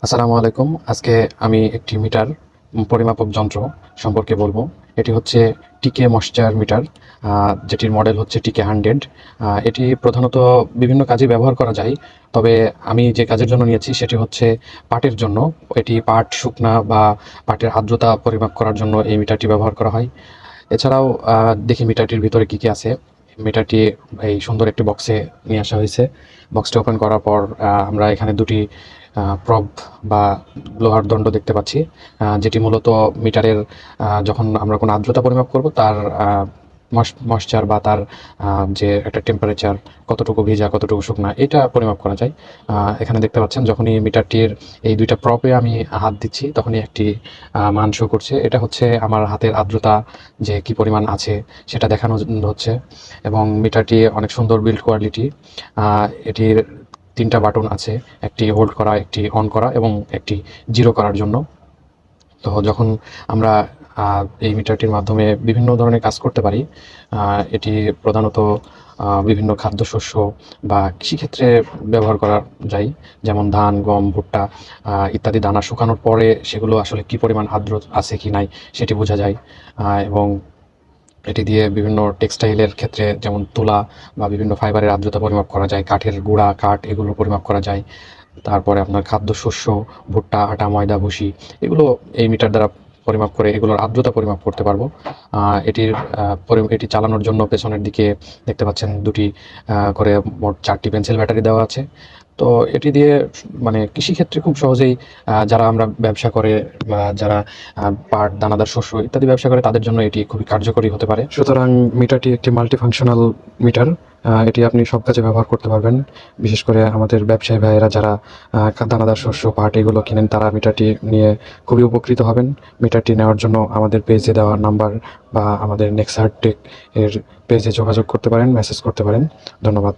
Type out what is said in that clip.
আসসালামু আলাইকুম। আজকে আমি একটি মিটার পরিমাপক যন্ত্র সম্পর্কে বলবো। এটি হচ্ছে টিকে ময়েশ্চার মিটার, যেটির মডেল হচ্ছে টিকে 100। এটি প্রধানত বিভিন্ন কাজে ব্যবহার করা যায়। তবে আমি যে কাজের জন্য নিয়েছি সেটি হচ্ছে পাটের জন্য। এটি পাট শুকনা বা পাটের আর্দ্রতা পরিমাপ করার জন্য এই মিটারটি ব্যবহার করা হয়। এছাড়াও দেখি মিটারটির ভিতরে কি কি আছে। মিটারটি এই সুন্দর একটি বক্সে নিয়ে আসা হয়েছে। বক্সটা ওপেন করার পর আমরা এখানে দুটি প্রব বা লোহার দণ্ড দেখতে পাচ্ছি, যেটি মূলত মিটারের যখন আমরা কোনো আর্দ্রতা পরিমাপ করব তার ময়েশ্চার বা তার যে একটা টেম্পারেচার, কতটুকু ভিজা কতটুকু শুকনা, এটা পরিমাপ করা যায়। এখানে দেখতে পাচ্ছেন যখনই মিটারটির এই দুইটা প্রপে আমি হাত দিচ্ছি তখনই একটি মান শো করছে। এটা হচ্ছে আমার হাতের আর্দ্রতা যে কি পরিমাণ আছে সেটা দেখানো হচ্ছে। এবং মিটারটি অনেক সুন্দর বিল্ড কোয়ালিটি। এটির ৩টা বাটন আছে, একটি হোল্ড করা, একটি অন করা এবং একটি জিরো করার জন্য। তো যখন আমরা এই মিটারটির মাধ্যমে বিভিন্ন ধরনের কাজ করতে পারি। এটি প্রধানত বিভিন্ন খাদ্যশস্য বা কৃষিক্ষেত্রে ব্যবহার করা যায়। যেমন ধান, গম, ভুট্টা ইত্যাদি দানা শুকানোর পরে সেগুলো আসলে কি পরিমাণ আর্দ্র আছে কি নাই সেটি বোঝা যায়। এবং এটি দিয়ে বিভিন্ন টেক্সটাইলের ক্ষেত্রে যেমন তুলা বা বিভিন্ন ফাইবারের আর্দ্রতা পরিমাপ করা যায়, কাঠের গুঁড়া, কাঠ এগুলো পরিমাপ করা যায়। তারপরে আপনার খাদ্যশস্য, ভুট্টা, আটা, ময়দা, ভুসি এগুলো এই মিটার দ্বারা পরিমাপ করে এগুলোর আর্দ্রতা পরিমাপ করতে পারবো। এটি চালানোর জন্য পেছনের দিকে দেখতে পাচ্ছেন দুটি করে মোট 4টি পেন্সিল ব্যাটারি দেওয়া আছে। তো এটি দিয়ে মানে কৃষিক্ষেত্রে খুব সহজেই যারা আমরা ব্যবসা করে বা যারা পাট, দানাদার শস্য ইত্যাদি ব্যবসা করে তাদের জন্য এটি খুবই কার্যকরী হতে পারে। সুতরাং মিটারটি একটি মাল্টিফাংশনাল মিটার। এটি আপনি সব কাজে ব্যবহার করতে পারবেন। বিশেষ করে আমাদের ব্যবসায়ী ভাইয়েরা যারা দানাদার শস্য, পাট এগুলো কিনেন তারা মিটারটি নিয়ে খুবই উপকৃত হবেন। মিটারটি নেওয়ার জন্য আমাদের পেজে দেওয়া নাম্বার বা আমাদের নেক্সার টেক এর পেজে যোগাযোগ করতে পারেন, মেসেজ করতে পারেন। ধন্যবাদ।